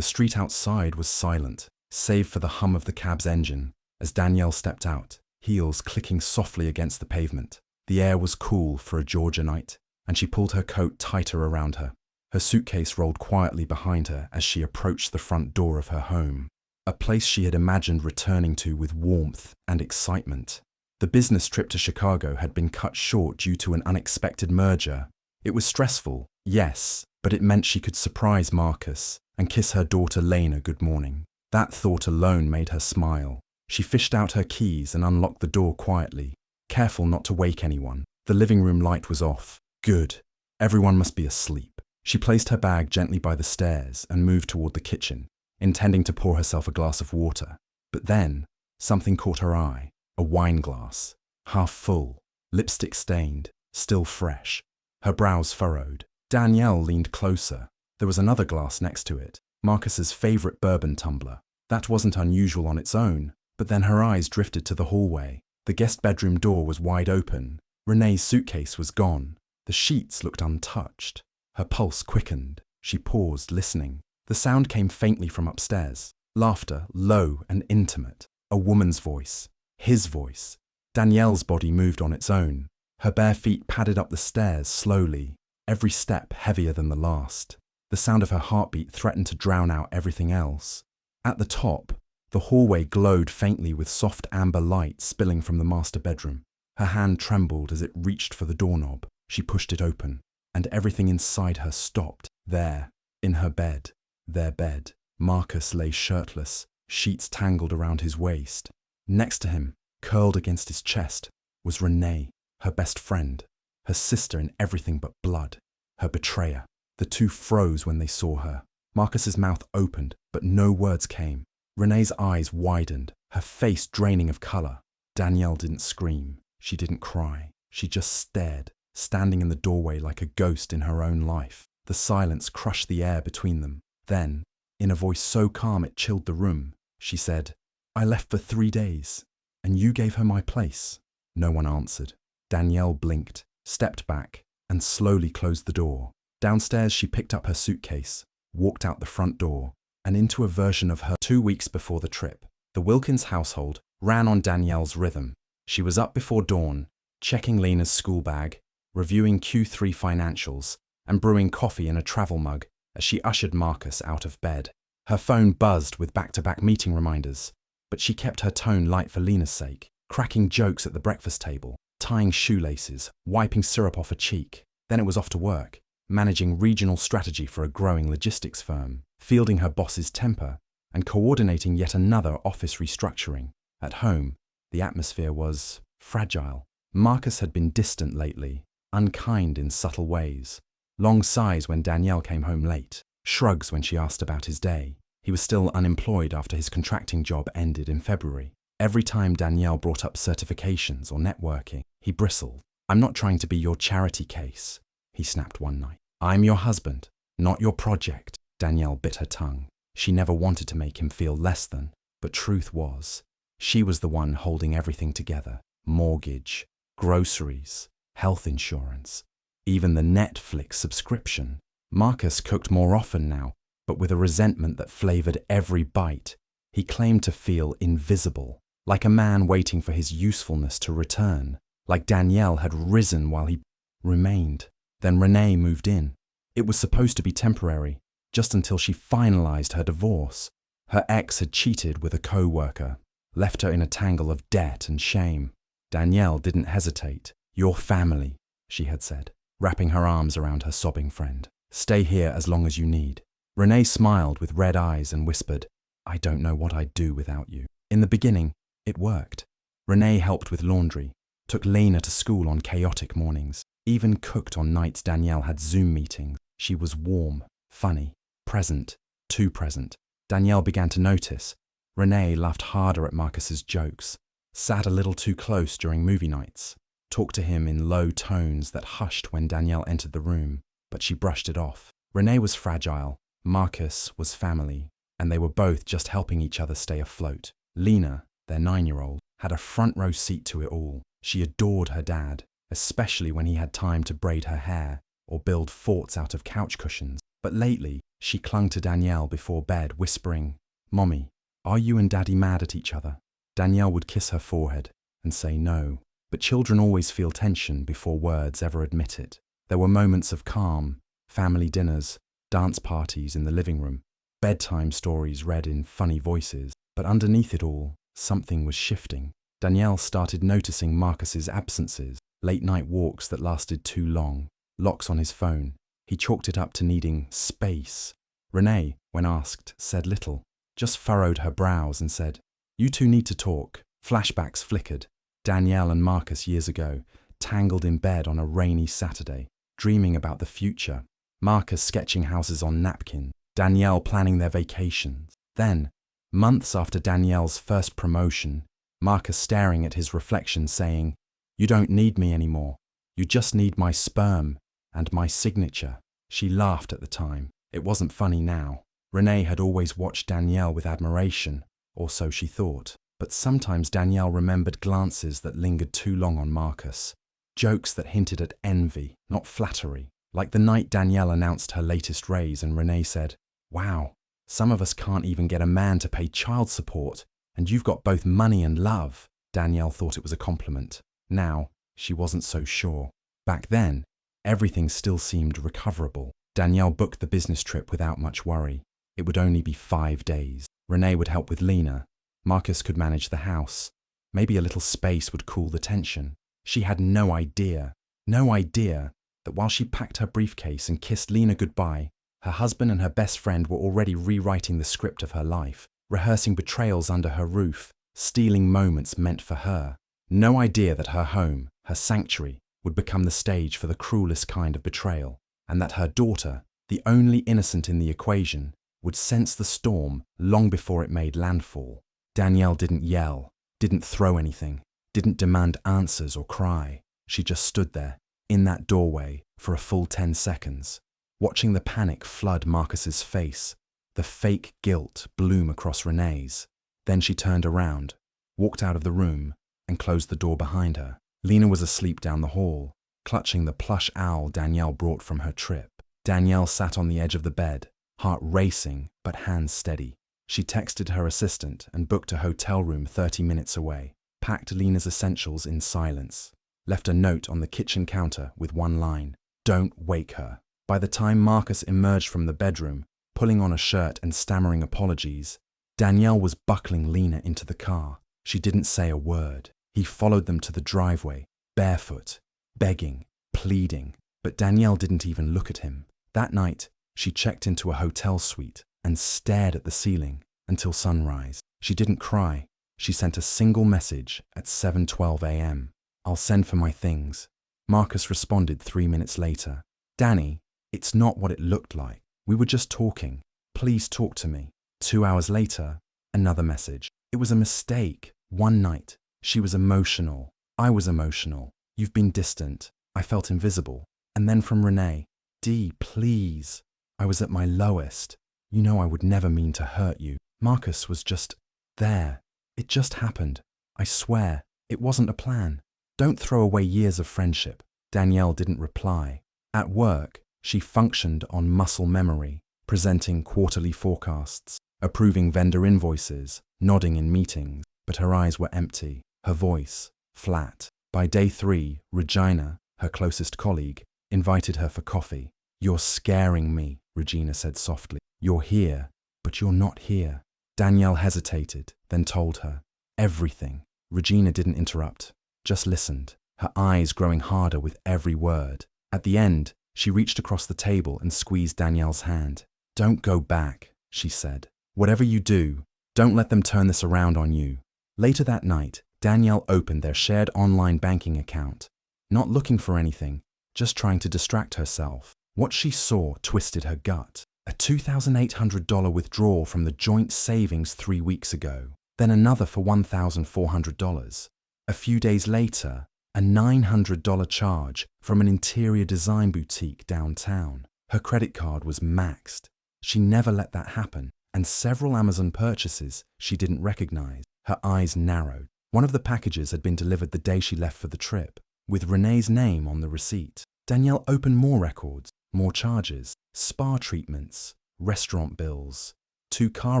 The street outside was silent, save for the hum of the cab's engine, as Danielle stepped out, heels clicking softly against the pavement. The air was cool for a Georgia night, and she pulled her coat tighter around her. Her suitcase rolled quietly behind her as she approached the front door of her home, a place she had imagined returning to with warmth and excitement. The business trip to Chicago had been cut short due to an unexpected merger. It was stressful, yes, but it meant she could surprise Marcus and kiss her daughter Lena good morning. That thought alone made her smile. She fished out her keys and unlocked the door quietly, careful not to wake anyone. The living room light was off. Good. Everyone must be asleep. She placed her bag gently by the stairs and moved toward the kitchen, intending to pour herself a glass of water. But then, something caught her eye. A wine glass, half full, lipstick stained, still fresh. Her brows furrowed. Danielle leaned closer. There was another glass next to it, Marcus's favorite bourbon tumbler. That wasn't unusual on its own, but then her eyes drifted to the hallway. The guest bedroom door was wide open. Renee's suitcase was gone. The sheets looked untouched. Her pulse quickened. She paused, listening. The sound came faintly from upstairs. Laughter, low and intimate. A woman's voice. His voice. Danielle's body moved on its own. Her bare feet padded up the stairs slowly, every step heavier than the last. The sound of her heartbeat threatened to drown out everything else. At the top, the hallway glowed faintly with soft amber light spilling from the master bedroom. Her hand trembled as it reached for the doorknob. She pushed it open, and everything inside her stopped. There, in her bed, their bed, Marcus lay shirtless, sheets tangled around his waist. Next to him, curled against his chest, was Renee, her best friend, her sister in everything but blood, her betrayer. The two froze when they saw her. Marcus's mouth opened, but no words came. Renee's eyes widened, her face draining of color. Danielle didn't scream. She didn't cry. She just stared, standing in the doorway like a ghost in her own life. The silence crushed the air between them. Then, in a voice so calm it chilled the room, she said, "I left for 3 days, and you gave her my place." No one answered. Danielle blinked, stepped back, and slowly closed the door. Downstairs she picked up her suitcase, walked out the front door, and into a version of her 2 weeks before the trip. The Wilkins household ran on Danielle's rhythm. She was up before dawn, checking Lena's school bag, reviewing Q3 financials, and brewing coffee in a travel mug as she ushered Marcus out of bed. Her phone buzzed with back-to-back meeting reminders, but she kept her tone light for Lena's sake, cracking jokes at the breakfast table, tying shoelaces, wiping syrup off a cheek. Then it was off to work, managing regional strategy for a growing logistics firm, fielding her boss's temper, and coordinating yet another office restructuring. At home, the atmosphere was fragile. Marcus had been distant lately, unkind in subtle ways. Long sighs when Danielle came home late, shrugs when she asked about his day. He was still unemployed after his contracting job ended in February. Every time Danielle brought up certifications or networking, he bristled. "I'm not trying to be your charity case," he snapped one night. "I'm your husband, not your project." Danielle bit her tongue. She never wanted to make him feel less than, but truth was, she was the one holding everything together. Mortgage, groceries, health insurance, even the Netflix subscription. Marcus cooked more often now, but with a resentment that flavored every bite. He claimed to feel invisible, like a man waiting for his usefulness to return, like Danielle had risen while he remained. Then Renee moved in. It was supposed to be temporary, just until she finalized her divorce. Her ex had cheated with a co-worker, left her in a tangle of debt and shame. Danielle didn't hesitate. "Your family," she had said, wrapping her arms around her sobbing friend. "Stay here as long as you need." Renee smiled with red eyes and whispered, "I don't know what I'd do without you." In the beginning, it worked. Renee helped with laundry, took Lena to school on chaotic mornings, even cooked on nights Danielle had Zoom meetings. She was warm, funny, present, too present. Danielle began to notice. Renee laughed harder at Marcus's jokes, sat a little too close during movie nights, talked to him in low tones that hushed when Danielle entered the room, but she brushed it off. Renee was fragile, Marcus was family, and they were both just helping each other stay afloat. Lena, their 9-year-old, had a front-row seat to it all. She adored her dad, especially when he had time to braid her hair or build forts out of couch cushions. But lately, She clung to Danielle before bed, whispering, "Mommy, are you and Daddy mad at each other?" Danielle would kiss her forehead and say no, but children always feel tension before words ever admit it. There were moments of calm, family dinners, dance parties in the living room, bedtime stories read in funny voices, but underneath it all, something was shifting. Danielle started noticing Marcus's absences, late-night walks that lasted too long, locks on his phone. He chalked it up to needing space. Renee, when asked, said little, just furrowed her brows and said, "You two need to talk." Flashbacks flickered. Danielle and Marcus years ago, tangled in bed on a rainy Saturday, dreaming about the future. Marcus sketching houses on napkins, Danielle planning their vacations. Then, months after Danielle's first promotion, Marcus staring at his reflection saying, "You don't need me anymore. You just need my sperm and my signature." She laughed at the time. It wasn't funny now. Renee had always watched Danielle with admiration, or so she thought. But sometimes Danielle remembered glances that lingered too long on Marcus. Jokes that hinted at envy, not flattery. Like the night Danielle announced her latest raise and Renee said, "Wow, some of us can't even get a man to pay child support, and you've got both money and love." Danielle thought it was a compliment. Now, she wasn't so sure. Back then, everything still seemed recoverable. Danielle booked the business trip without much worry. It would only be 5 days. Renee would help with Lena. Marcus could manage the house. Maybe a little space would cool the tension. She had no idea that while she packed her briefcase and kissed Lena goodbye, her husband and her best friend were already rewriting the script of her life, rehearsing betrayals under her roof, stealing moments meant for her. No idea that her home, her sanctuary, would become the stage for the cruelest kind of betrayal, and that her daughter, the only innocent in the equation, would sense the storm long before it made landfall. Danielle didn't yell, didn't throw anything, didn't demand answers or cry. She just stood there, in that doorway, for a full 10 seconds, watching the panic flood Marcus's face, the fake guilt bloom across Renee's. Then she turned around, walked out of the room, and closed the door behind her. Lena was asleep down the hall, clutching the plush owl Danielle brought from her trip. Danielle sat on the edge of the bed, heart racing but hands steady. She texted her assistant and booked a hotel room 30 minutes away, packed Lena's essentials in silence, left a note on the kitchen counter with one line, "Don't wake her." By the time Marcus emerged from the bedroom, pulling on a shirt and stammering apologies, Danielle was buckling Lena into the car. She didn't say a word. He followed them to the driveway, barefoot, begging, pleading, but Danielle didn't even look at him. That night, she checked into a hotel suite and stared at the ceiling until sunrise. She didn't cry. She sent a single message at 7:12 a.m. "I'll send for my things." Marcus responded 3 minutes later. "Danny, it's not what it looked like. We were just talking. Please talk to me." 2 hours later, another message. "It was a mistake. One night. She was emotional. I was emotional. You've been distant. I felt invisible." And then from Renee, "D, please. I was at my lowest. You know I would never mean to hurt you." Marcus was just there. "It just happened. I swear, it wasn't a plan. Don't throw away years of friendship." Danielle didn't reply. At work, she functioned on muscle memory, presenting quarterly forecasts, approving vendor invoices, nodding in meetings, but her eyes were empty, her voice flat. By day 3, Regina, her closest colleague, invited her for coffee. "You're scaring me," Regina said softly. "You're here, but you're not here." Danielle hesitated, then told her everything. Regina didn't interrupt, just listened, her eyes growing harder with every word. At the end, she reached across the table and squeezed Danielle's hand. "Don't go back," she said. "Whatever you do, don't let them turn this around on you." Later that night, Danielle opened their shared online banking account, not looking for anything, just trying to distract herself. What she saw twisted her gut. A $2,800 withdrawal from the joint savings 3 weeks ago, then another for $1,400. A few days later, a $900 charge from an interior design boutique downtown. Her credit card was maxed. She never let that happen, and several Amazon purchases she didn't recognize. Her eyes narrowed. One of the packages had been delivered the day she left for the trip, with Renee's name on the receipt. Danielle opened more records, more charges, spa treatments, restaurant bills, 2 car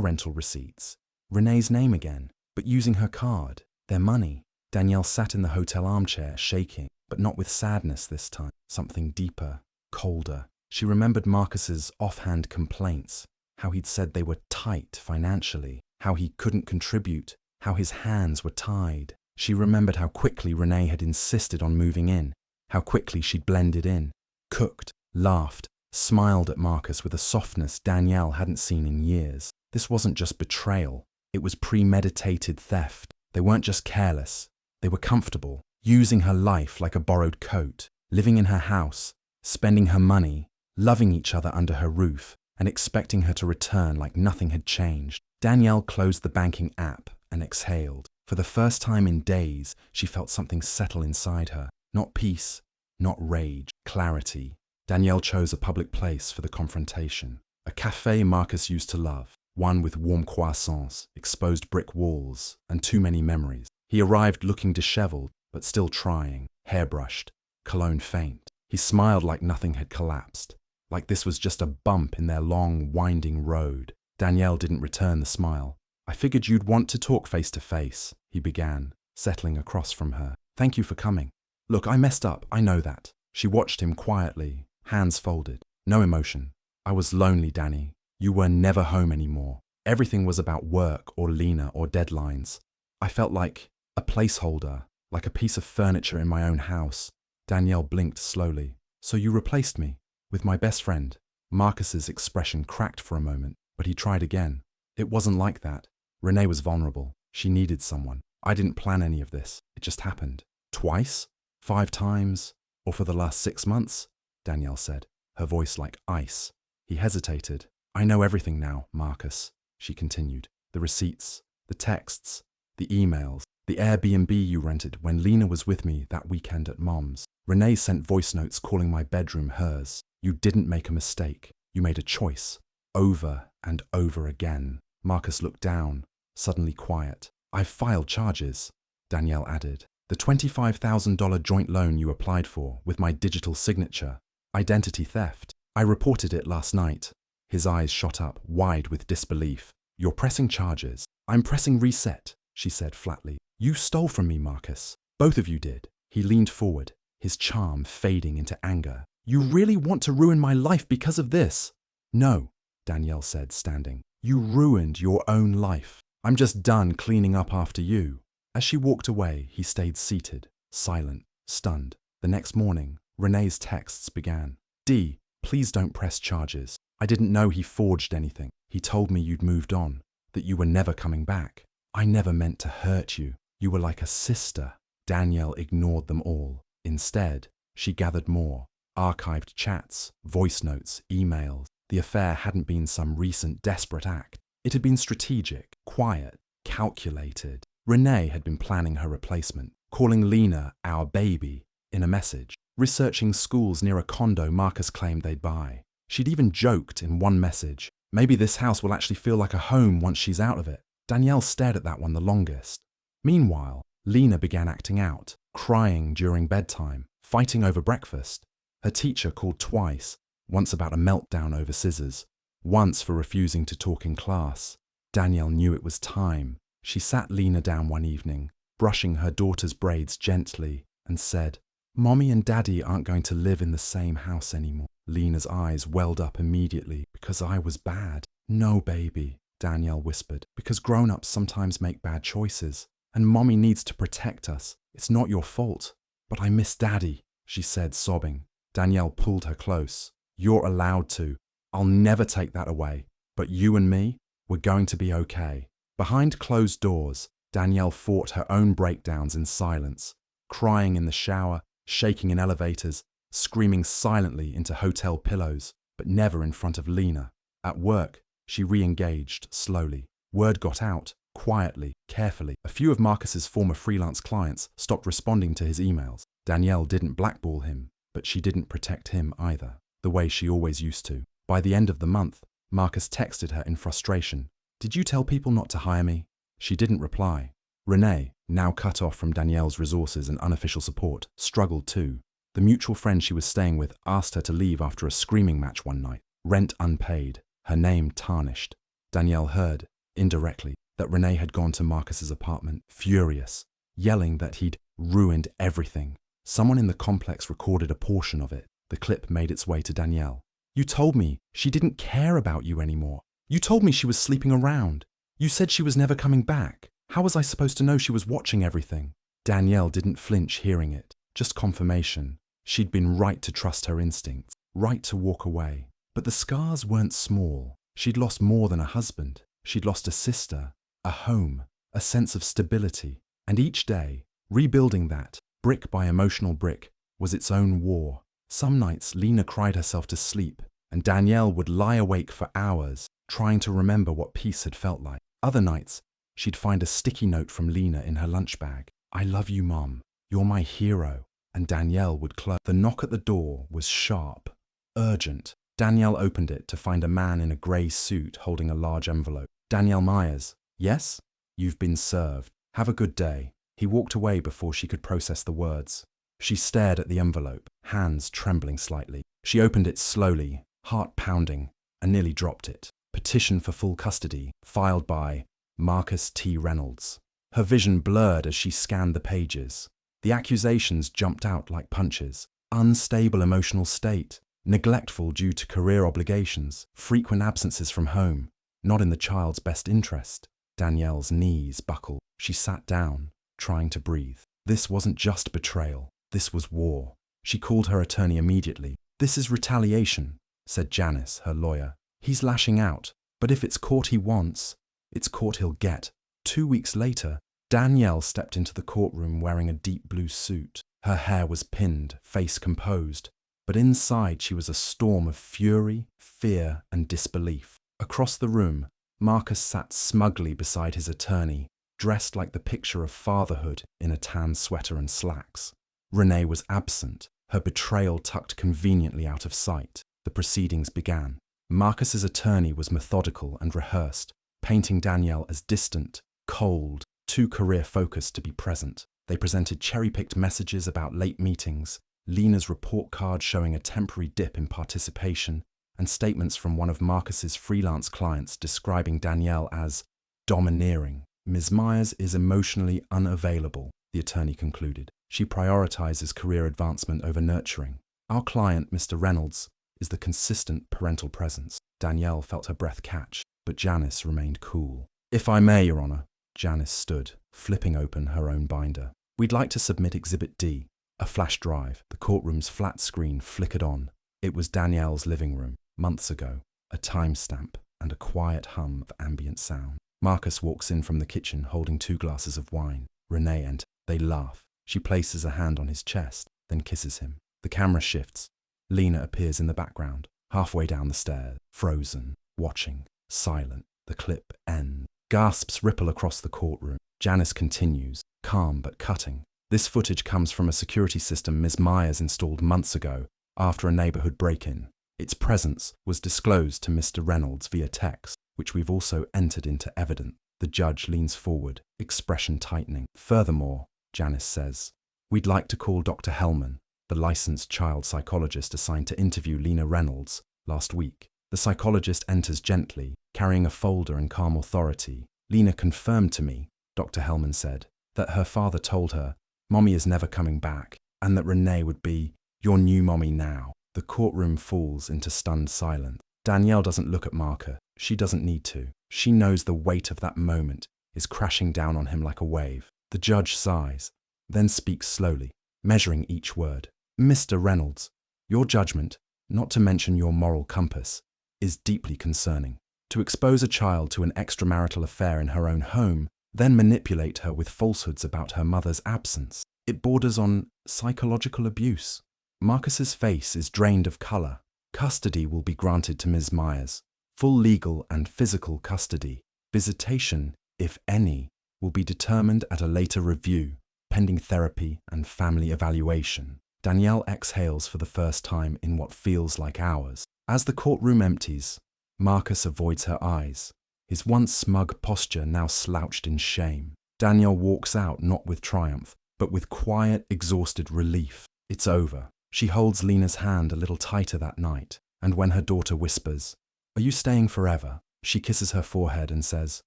rental receipts, Renee's name again, but using her card, their money. Danielle sat in the hotel armchair, shaking, but not with sadness this time, something deeper, colder. She remembered Marcus's offhand complaints, how he'd said they were tight financially, how he couldn't contribute, how his hands were tied. She remembered how quickly Renee had insisted on moving in, how quickly she'd blended in, cooked, laughed, smiled at Marcus with a softness Danielle hadn't seen in years. This wasn't just betrayal, it was premeditated theft. They weren't just careless, they were comfortable, using her life like a borrowed coat, living in her house, spending her money, loving each other under her roof, and expecting her to return like nothing had changed. Danielle closed the banking app and exhaled. For the first time in days, she felt something settle inside her. Not peace, not rage, clarity. Danielle chose a public place for the confrontation. A cafe Marcus used to love, one with warm croissants, exposed brick walls, and too many memories. He arrived looking disheveled, but still trying, hairbrushed, cologne faint. He smiled like nothing had collapsed, like this was just a bump in their long, winding road. Danielle didn't return the smile. "I figured you'd want to talk face to face," he began, settling across from her. "Thank you for coming. Look, I messed up, I know that." She watched him quietly, hands folded, no emotion. "I was lonely, Danny. You were never home anymore. Everything was about work or Lena or deadlines. I felt like a placeholder, like a piece of furniture in my own house." Danielle blinked slowly. "So you replaced me with my best friend?" Marcus's expression cracked for a moment, but he tried again. "It wasn't like that. Renee was vulnerable. She needed someone. I didn't plan any of this. It just happened. Twice? 5 times? Or for the last 6 months?" Danielle said, her voice like ice. He hesitated. "I know everything now, Marcus," she continued. "The receipts, the texts, the emails, the Airbnb you rented when Lena was with me that weekend at Mom's. Renee sent voice notes calling my bedroom hers. You didn't make a mistake. You made a choice. Over and over again." Marcus looked down, suddenly quiet. "I've filed charges," Danielle added. "The $25,000 joint loan you applied for with my digital signature. Identity theft. I reported it last night." His eyes shot up, wide with disbelief. "You're pressing charges." "I'm pressing reset," she said flatly. "You stole from me, Marcus. Both of you did." He leaned forward, his charm fading into anger. "You really want to ruin my life because of this?" "No," Danielle said, standing. "You ruined your own life. I'm just done cleaning up after you." As she walked away, he stayed seated, silent, stunned. The next morning, Renee's texts began. "D, please don't press charges. I didn't know he forged anything. He told me you'd moved on, that you were never coming back. I never meant to hurt you. You were like a sister." Danielle ignored them all. Instead, she gathered more. Archived chats, voice notes, emails. The affair hadn't been some recent desperate act. It had been strategic, quiet, calculated. Renee had been planning her replacement, calling Lena "our baby" in a message, researching schools near a condo Marcus claimed they'd buy. She'd even joked in one message, "Maybe this house will actually feel like a home once she's out of it." Danielle stared at that one the longest. Meanwhile, Lena began acting out, crying during bedtime, fighting over breakfast. Her teacher called twice, once about a meltdown over scissors, once for refusing to talk in class. Danielle knew it was time. She sat Lena down one evening, brushing her daughter's braids gently, and said, "Mommy and Daddy aren't going to live in the same house anymore." Lena's eyes welled up immediately. "Because I was bad." "No, baby," Danielle whispered, "because grown-ups sometimes make bad choices, and Mommy needs to protect us. It's not your fault." "But I miss Daddy," she said, sobbing. Danielle pulled her close. "You're allowed to. I'll never take that away. But you and me, we're going to be okay." Behind closed doors, Danielle fought her own breakdowns in silence, crying in the shower, shaking in elevators, screaming silently into hotel pillows, but never in front of Lena. At work, she re-engaged slowly. Word got out, quietly, carefully. A few of Marcus's former freelance clients stopped responding to his emails. Danielle didn't blackball him, but she didn't protect him either, the way she always used to. By the end of the month, Marcus texted her in frustration. "Did you tell people not to hire me?" She didn't reply. Renee, now cut off from Danielle's resources and unofficial support, struggled too. The mutual friend she was staying with asked her to leave after a screaming match one night. Rent unpaid, her name tarnished. Danielle heard, indirectly, that Renee had gone to Marcus's apartment, furious, yelling that he'd ruined everything. Someone in the complex recorded a portion of it. The clip made its way to Danielle. "You told me she didn't care about you anymore. You told me she was sleeping around. You said she was never coming back. How was I supposed to know she was watching everything?" Danielle didn't flinch hearing it, just confirmation. She'd been right to trust her instincts, right to walk away. But the scars weren't small. She'd lost more than a husband. She'd lost a sister, a home, a sense of stability. And each day, rebuilding that, brick by emotional brick, was its own war. Some nights, Lena cried herself to sleep, and Danielle would lie awake for hours, trying to remember what peace had felt like. Other nights, she'd find a sticky note from Lena in her lunch bag. "I love you, Mom. You're my hero." And Danielle would close. The knock at the door was sharp, urgent. Danielle opened it to find a man in a grey suit holding a large envelope. "Danielle Myers." "Yes?" "You've been served. Have a good day." He walked away before she could process the words. She stared at the envelope, hands trembling slightly. She opened it slowly, heart pounding, and nearly dropped it. Petition for full custody, filed by Marcus T. Reynolds. Her vision blurred as she scanned the pages. The accusations jumped out like punches. Unstable emotional state, neglectful due to career obligations, frequent absences from home, not in the child's best interest. Danielle's knees buckled. She sat down, trying to breathe. This wasn't just betrayal. This was war. She called her attorney immediately. "This is retaliation," said Janice, her lawyer. "He's lashing out, but if it's court he wants, it's court he'll get." 2 weeks later, Danielle stepped into the courtroom wearing a deep blue suit. Her hair was pinned, face composed, but inside she was a storm of fury, fear, and disbelief. Across the room, Marcus sat smugly beside his attorney, dressed like the picture of fatherhood in a tan sweater and slacks. Renee was absent, her betrayal tucked conveniently out of sight. The proceedings began. Marcus's attorney was methodical and rehearsed, painting Danielle as distant, cold, too career-focused to be present. They presented cherry-picked messages about late meetings, Lena's report card showing a temporary dip in participation, and statements from one of Marcus's freelance clients describing Danielle as domineering. "Ms. Myers is emotionally unavailable," the attorney concluded. "She prioritizes career advancement over nurturing. Our client, Mr. Reynolds, is the consistent parental presence." Danielle felt her breath catch, but Janice remained cool. "If I may, Your Honor." Janice stood, flipping open her own binder. "We'd like to submit Exhibit D." A flash drive. The courtroom's flat screen flickered on. It was Danielle's living room, months ago. A timestamp and a quiet hum of ambient sound. Marcus walks in from the kitchen holding 2 glasses of wine. Renee enters. They laugh. She places a hand on his chest, then kisses him. The camera shifts. Lena appears in the background, halfway down the stairs, frozen, watching, silent. The clip ends. Gasps ripple across the courtroom. Janice continues, calm but cutting. This footage comes from a security system Ms. Myers installed months ago after a neighborhood break-in. Its presence was disclosed to Mr. Reynolds via text, which we've also entered into evidence. The judge leans forward, expression tightening. "Furthermore," Janice says, "we'd like to call Dr. Hellman, the licensed child psychologist assigned to interview Lena Reynolds last week." The psychologist enters gently, carrying a folder and calm authority. "Lena confirmed to me," Dr. Hellman said, "that her father told her, 'Mommy is never coming back,' and that Renee would be your new mommy now." The courtroom falls into stunned silence. Danielle doesn't look at Marcus. She doesn't need to. She knows the weight of that moment is crashing down on him like a wave. The judge sighs, then speaks slowly, measuring each word. "Mr. Reynolds, your judgment, not to mention your moral compass, is deeply concerning. To expose a child to an extramarital affair in her own home, then manipulate her with falsehoods about her mother's absence, it borders on psychological abuse." Marcus's face is drained of color. Custody will be granted to Ms. Myers. Full legal and physical custody. Visitation, if any, will be determined at a later review, pending therapy and family evaluation. Danielle exhales for the first time in what feels like hours. As the courtroom empties, Marcus avoids her eyes, his once smug posture now slouched in shame. Danielle walks out not with triumph, but with quiet, exhausted relief. It's over. She holds Lena's hand a little tighter that night, and when her daughter whispers, Are you staying forever? She kisses her forehead and says,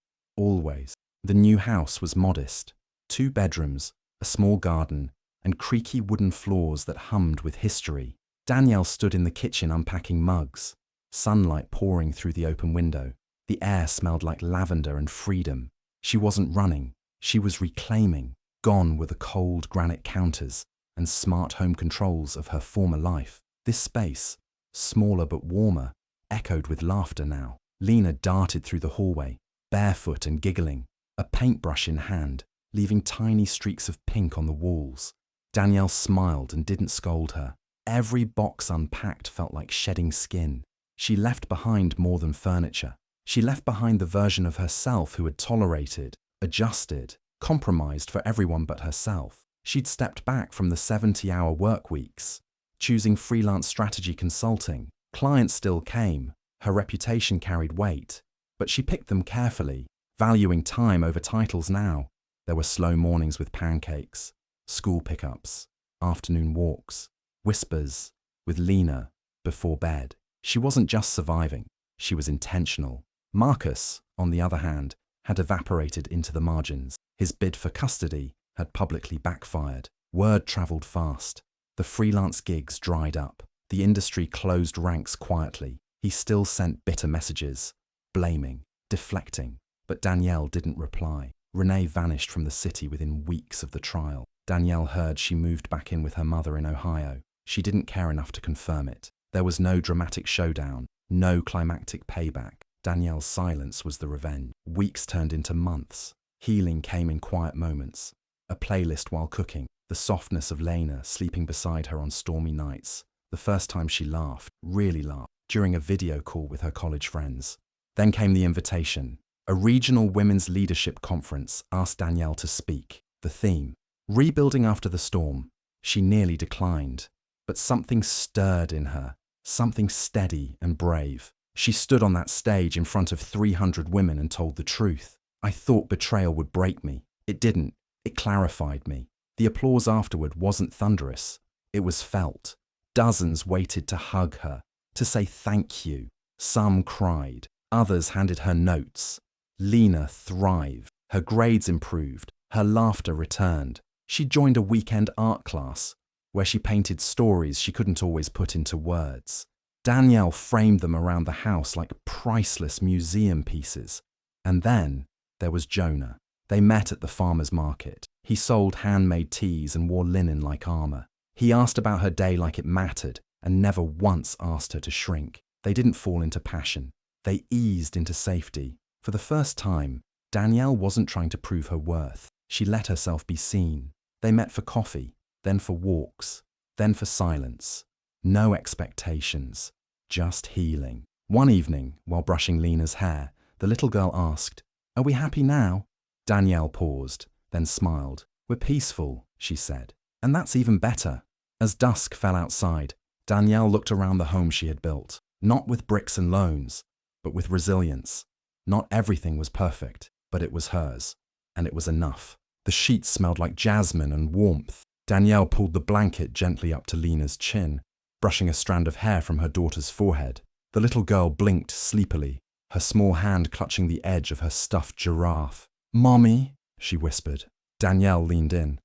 always. The new house was modest. 2 bedrooms, a small garden, and creaky wooden floors that hummed with history. Danielle stood in the kitchen unpacking mugs, sunlight pouring through the open window. The air smelled like lavender and freedom. She wasn't running, she was reclaiming. Gone were the cold granite counters and smart home controls of her former life. This space, smaller but warmer, echoed with laughter now. Lena darted through the hallway, barefoot and giggling, a paintbrush in hand, leaving tiny streaks of pink on the walls. Danielle smiled and didn't scold her. Every box unpacked felt like shedding skin. She left behind more than furniture. She left behind the version of herself who had tolerated, adjusted, compromised for everyone but herself. She'd stepped back from the 70-hour work weeks, choosing freelance strategy consulting. Clients still came, her reputation carried weight, but she picked them carefully, valuing time over titles now. There were slow mornings with pancakes, school pickups, afternoon walks, whispers with Lena before bed. She wasn't just surviving, she was intentional. Marcus, on the other hand, had evaporated into the margins. His bid for custody had publicly backfired. Word travelled fast. The freelance gigs dried up. The industry closed ranks quietly. He still sent bitter messages, blaming, deflecting, but Danielle didn't reply. Renee vanished from the city within weeks of the trial. Danielle heard she moved back in with her mother in Ohio. She didn't care enough to confirm it. There was no dramatic showdown, no climactic payback. Danielle's silence was the revenge. Weeks turned into months. Healing came in quiet moments. A playlist while cooking. The softness of Lena sleeping beside her on stormy nights. The first time she laughed, really laughed, during a video call with her college friends. Then came the invitation. A regional women's leadership conference asked Danielle to speak. The theme, rebuilding after the storm. She nearly declined, but something stirred in her, something steady and brave. She stood on that stage in front of 300 women and told the truth. I thought betrayal would break me. It didn't. It clarified me. The applause afterward wasn't thunderous. It was felt. Dozens waited to hug her, to say thank you. Some cried. Others handed her notes. Lena thrived. Her grades improved. Her laughter returned. She joined a weekend art class, where she painted stories she couldn't always put into words. Danielle framed them around the house like priceless museum pieces. And then there was Jonah. They met at the farmer's market. He sold handmade teas and wore linen like armor. He asked about her day like it mattered and never once asked her to shrink. They didn't fall into passion. They eased into safety. For the first time, Danielle wasn't trying to prove her worth. She let herself be seen. They met for coffee, then for walks, then for silence. No expectations, just healing. One evening, while brushing Lena's hair, the little girl asked, "Are we happy now?" Danielle paused, then smiled. "We're peaceful," she said. "And that's even better." As dusk fell outside, Danielle looked around the home she had built, not with bricks and loans, but with resilience. Not everything was perfect, but it was hers, and it was enough. The sheets smelled like jasmine and warmth. Danielle pulled the blanket gently up to Lena's chin, brushing a strand of hair from her daughter's forehead. The little girl blinked sleepily, her small hand clutching the edge of her stuffed giraffe. "Mommy," she whispered. Danielle leaned in.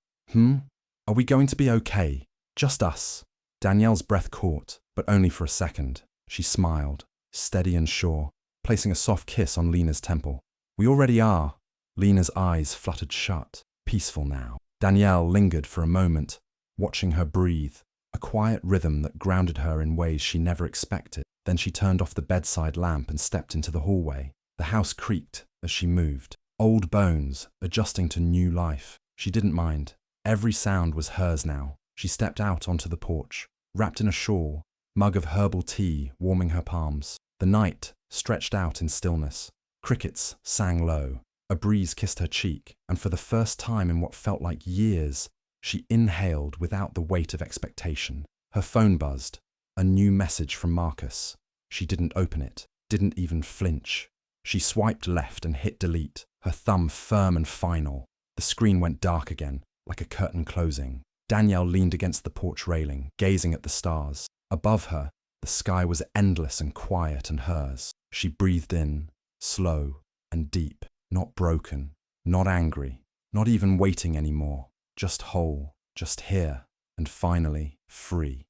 Are we going to be okay? Just us." Danielle's breath caught, but only for a second. She smiled, steady and sure, placing a soft kiss on Lena's temple. "We already are." Lena's eyes fluttered shut, peaceful now. Danielle lingered for a moment, watching her breathe, a quiet rhythm that grounded her in ways she never expected. Then she turned off the bedside lamp and stepped into the hallway. The house creaked as she moved. Old bones, adjusting to new life. She didn't mind. Every sound was hers now. She stepped out onto the porch, wrapped in a shawl, mug of herbal tea warming her palms. The night stretched out in stillness. Crickets sang low. A breeze kissed her cheek, and for the first time in what felt like years, she inhaled without the weight of expectation. Her phone buzzed. A new message from Marcus. She didn't open it, didn't even flinch. She swiped left and hit delete, her thumb firm and final. The screen went dark again, like a curtain closing. Danielle leaned against the porch railing, gazing at the stars. Above her, the sky was endless and quiet and hers. She breathed in, slow and deep, not broken, not angry, not even waiting anymore, just whole, just here, and finally free.